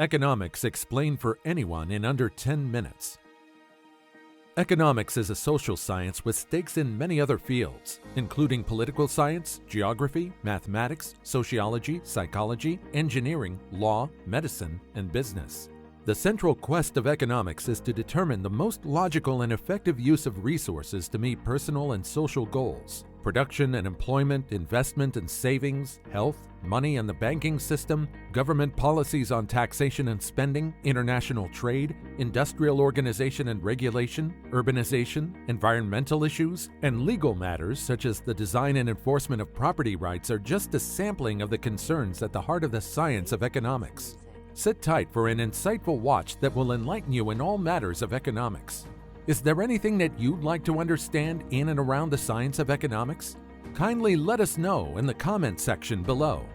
Economics explained for anyone in under 10 minutes. Economics is a social science with stakes in many other fields, including political science, geography, mathematics, sociology, psychology, engineering, law, medicine, and business. The central quest of economics is to determine the most logical and effective use of resources to meet personal and social goals. Production and employment, investment and savings, health, money and the banking system, government policies on taxation and spending, international trade, industrial organization and regulation, urbanization, environmental issues, and legal matters such as the design and enforcement of property rights are just a sampling of the concerns at the heart of the science of economics. Sit tight for an insightful watch that will enlighten you in all matters of economics. Is there anything that you'd like to understand in and around the science of economics? Kindly let us know in the comment section below.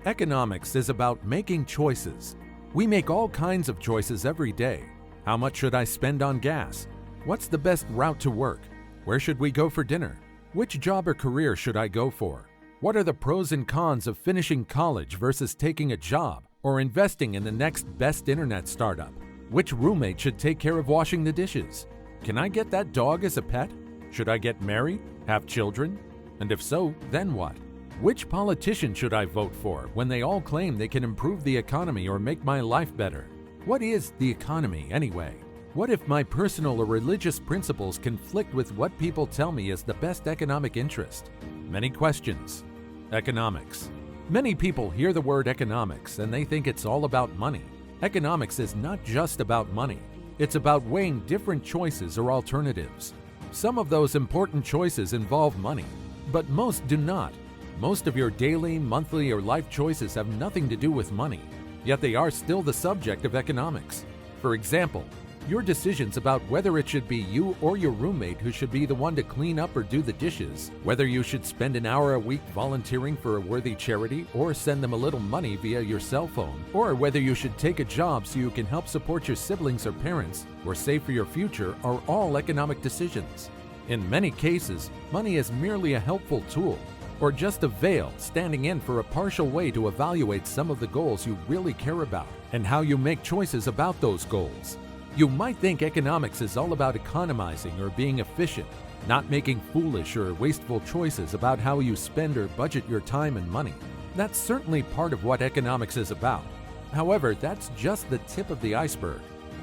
Economics is about making choices. We make all kinds of choices every day. How much should I spend on gas? What's the best route to work? Where should we go for dinner? Which job or career should I go for? What are the pros and cons of finishing college versus taking a job or investing in the next best internet startup? Which roommate should take care of washing the dishes? Can I get that dog as a pet? Should I get married? Have children? And if so, then what? Which politician should I vote for when they all claim they can improve the economy or make my life better? What is the economy anyway? What if my personal or religious principles conflict with what people tell me is the best economic interest? Many questions. Economics. Many people hear the word economics and they think it's all about money. Economics is not just about money. It's about weighing different choices or alternatives. Some of those important choices involve money, but most do not. Most of your daily, monthly, or life choices have nothing to do with money, yet they are still the subject of economics. For example, your decisions about whether it should be you or your roommate who should be the one to clean up or do the dishes, whether you should spend an hour a week volunteering for a worthy charity or send them a little money via your cell phone, or whether you should take a job so you can help support your siblings or parents or save for your future are all economic decisions. In many cases, money is merely a helpful tool or just a veil standing in for a partial way to evaluate some of the goals you really care about and how you make choices about those goals. You might think economics is all about economizing or being efficient, not making foolish or wasteful choices about how you spend or budget your time and money. That's certainly part of what economics is about. However, that's just the tip of the iceberg.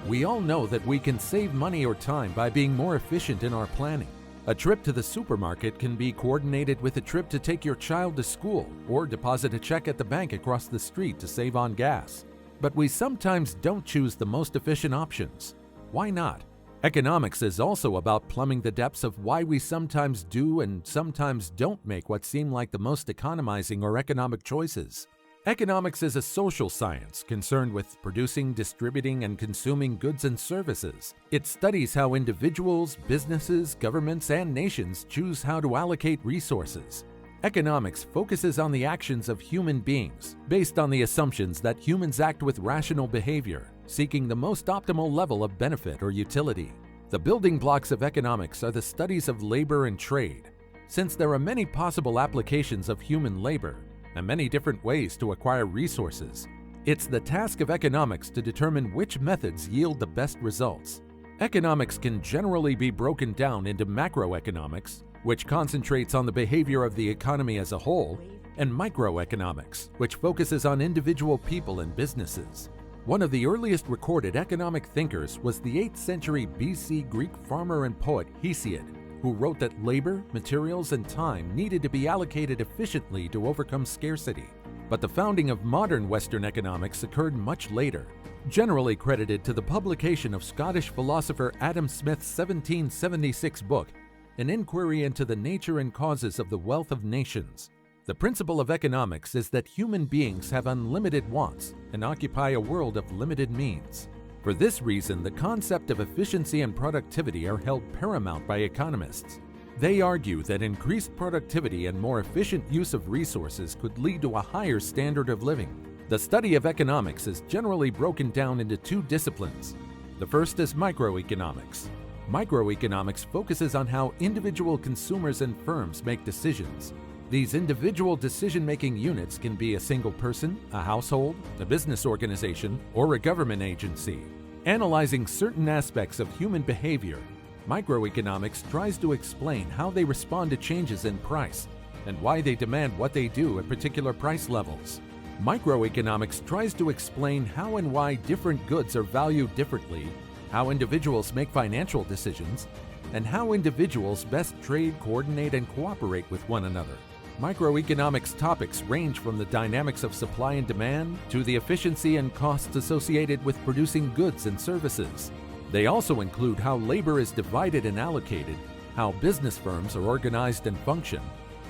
We all know that we can save money or time by being more efficient in our planning. A trip to the supermarket can be coordinated with a trip to take your child to school or deposit a check at the bank across the street to save on gas. But we sometimes don't choose the most efficient options. Why not? Economics is also about plumbing the depths of why we sometimes do and sometimes don't make what seem like the most economizing or economic choices. Economics is a social science concerned with producing, distributing, and consuming goods and services. It studies how individuals, businesses, governments, and nations choose how to allocate resources. Economics focuses on the actions of human beings, based on the assumptions that humans act with rational behavior, seeking the most optimal level of benefit or utility. The building blocks of economics are the studies of labor and trade. Since there are many possible applications of human labor and many different ways to acquire resources, it's the task of economics to determine which methods yield the best results. Economics can generally be broken down into macroeconomics, which concentrates on the behavior of the economy as a whole, and microeconomics, which focuses on individual people and businesses. One of the earliest recorded economic thinkers was the 8th century BC Greek farmer and poet Hesiod, who wrote that labor, materials, and time needed to be allocated efficiently to overcome scarcity. But the founding of modern Western economics occurred much later, generally credited to the publication of Scottish philosopher Adam Smith's 1776 book, An Inquiry into the Nature and Causes of the Wealth of Nations. The principle of economics is that human beings have unlimited wants and occupy a world of limited means. For this reason, the concept of efficiency and productivity are held paramount by economists. They argue that increased productivity and more efficient use of resources could lead to a higher standard of living. The study of economics is generally broken down into two disciplines. The first is microeconomics. Microeconomics focuses on how individual consumers and firms make decisions. These individual decision-making units can be a single person, a household, a business organization, or a government agency. Analyzing certain aspects of human behavior, microeconomics tries to explain how they respond to changes in price and why they demand what they do at particular price levels. Macroeconomics tries to explain how and why different goods are valued differently, how individuals make financial decisions, and how individuals best trade, coordinate, and cooperate with one another. Microeconomics topics range from the dynamics of supply and demand to the efficiency and costs associated with producing goods and services. They also include how labor is divided and allocated, how business firms are organized and function,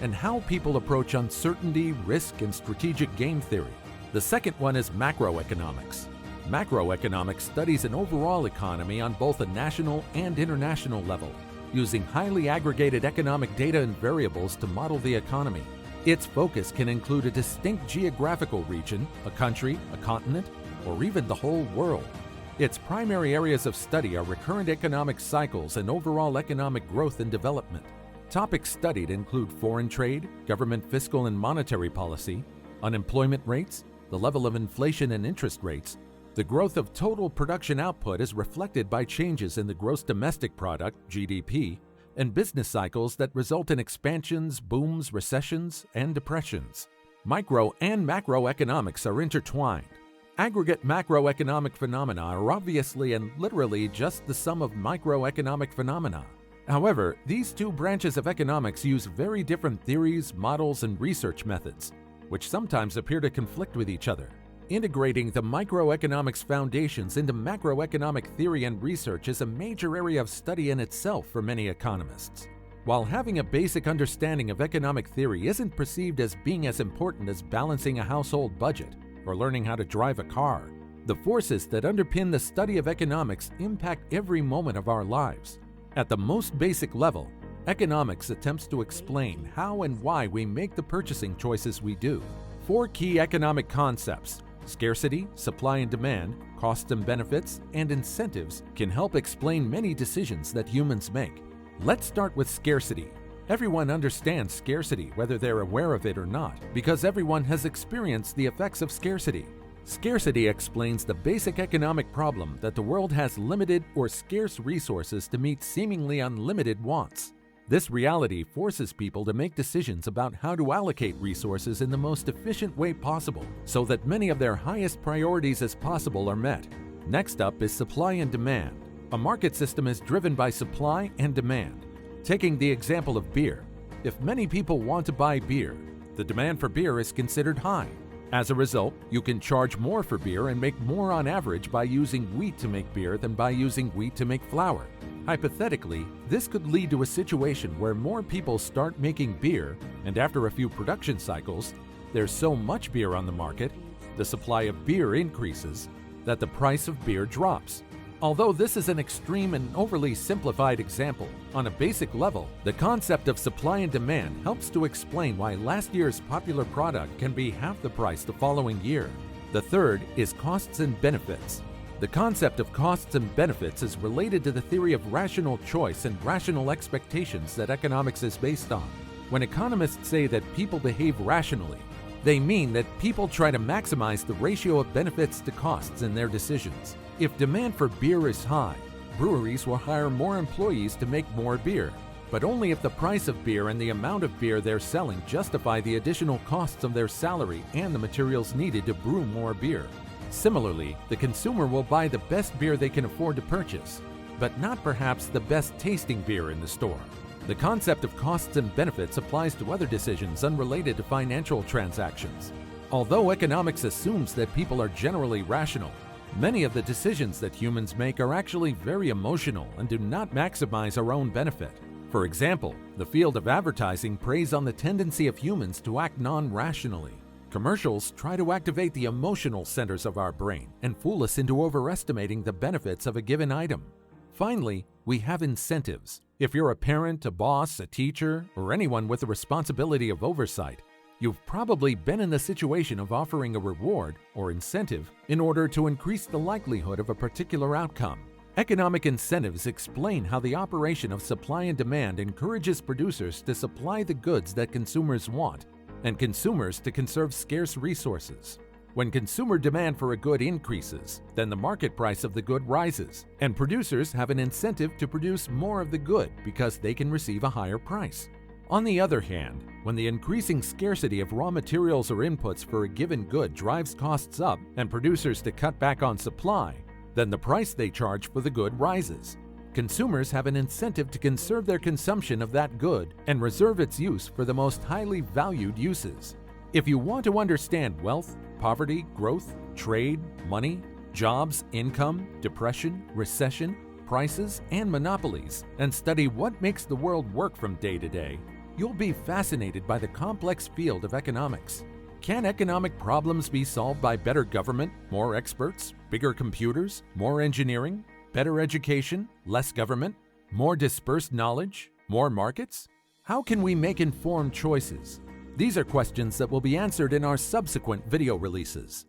and how people approach uncertainty, risk, and strategic game theory. The second one is macroeconomics. Macroeconomics studies an overall economy on both a national and international level, using highly aggregated economic data and variables to model the economy. Its focus can include a distinct geographical region, a country, a continent, or even the whole world. Its primary areas of study are recurrent economic cycles and overall economic growth and development. Topics studied include foreign trade, government fiscal and monetary policy, unemployment rates, the level of inflation and interest rates. The growth of total production output is reflected by changes in the gross domestic product, GDP, and business cycles that result in expansions, booms, recessions, and depressions. Micro and macroeconomics are intertwined. Aggregate macroeconomic phenomena are obviously and literally just the sum of microeconomic phenomena. However, these two branches of economics use very different theories, models, and research methods, which sometimes appear to conflict with each other. Integrating the microeconomics foundations into macroeconomic theory and research is a major area of study in itself for many economists. While having a basic understanding of economic theory isn't perceived as being as important as balancing a household budget or learning how to drive a car, the forces that underpin the study of economics impact every moment of our lives. At the most basic level, economics attempts to explain how and why we make the purchasing choices we do. 4 key economic concepts: scarcity, supply and demand, costs and benefits, and incentives can help explain many decisions that humans make. Let's start with scarcity. Everyone understands scarcity, whether they're aware of it or not, because everyone has experienced the effects of scarcity. Scarcity explains the basic economic problem that the world has limited or scarce resources to meet seemingly unlimited wants. This reality forces people to make decisions about how to allocate resources in the most efficient way possible so that many of their highest priorities as possible are met. Next up is supply and demand. A market system is driven by supply and demand. Taking the example of beer, if many people want to buy beer, the demand for beer is considered high. As a result, you can charge more for beer and make more on average by using wheat to make beer than by using wheat to make flour. Hypothetically, this could lead to a situation where more people start making beer, and after a few production cycles, there's so much beer on the market, the supply of beer increases, that the price of beer drops. Although this is an extreme and overly simplified example, on a basic level, the concept of supply and demand helps to explain why last year's popular product can be half the price the following year. The third is costs and benefits. The concept of costs and benefits is related to the theory of rational choice and rational expectations that economics is based on. When economists say that people behave rationally, they mean that people try to maximize the ratio of benefits to costs in their decisions. If demand for beer is high, breweries will hire more employees to make more beer, but only if the price of beer and the amount of beer they're selling justify the additional costs of their salary and the materials needed to brew more beer. Similarly, the consumer will buy the best beer they can afford to purchase, but not perhaps the best tasting beer in the store. The concept of costs and benefits applies to other decisions unrelated to financial transactions. Although economics assumes that people are generally rational, many of the decisions that humans make are actually very emotional and do not maximize our own benefit. For example, the field of advertising preys on the tendency of humans to act non-rationally. Commercials try to activate the emotional centers of our brain and fool us into overestimating the benefits of a given item. Finally, we have incentives. If you're a parent, a boss, a teacher, or anyone with the responsibility of oversight, you've probably been in the situation of offering a reward or incentive in order to increase the likelihood of a particular outcome. Economic incentives explain how the operation of supply and demand encourages producers to supply the goods that consumers want and consumers to conserve scarce resources. When consumer demand for a good increases, then the market price of the good rises, and producers have an incentive to produce more of the good because they can receive a higher price. On the other hand, when the increasing scarcity of raw materials or inputs for a given good drives costs up and producers to cut back on supply, then the price they charge for the good rises. Consumers have an incentive to conserve their consumption of that good and reserve its use for the most highly valued uses. If you want to understand wealth, poverty, growth, trade, money, jobs, income, depression, recession, prices, and monopolies, and study what makes the world work from day to day, you'll be fascinated by the complex field of economics. Can economic problems be solved by better government, more experts, bigger computers, more engineering, better education, less government, more dispersed knowledge, more markets? How can we make informed choices? These are questions that will be answered in our subsequent video releases.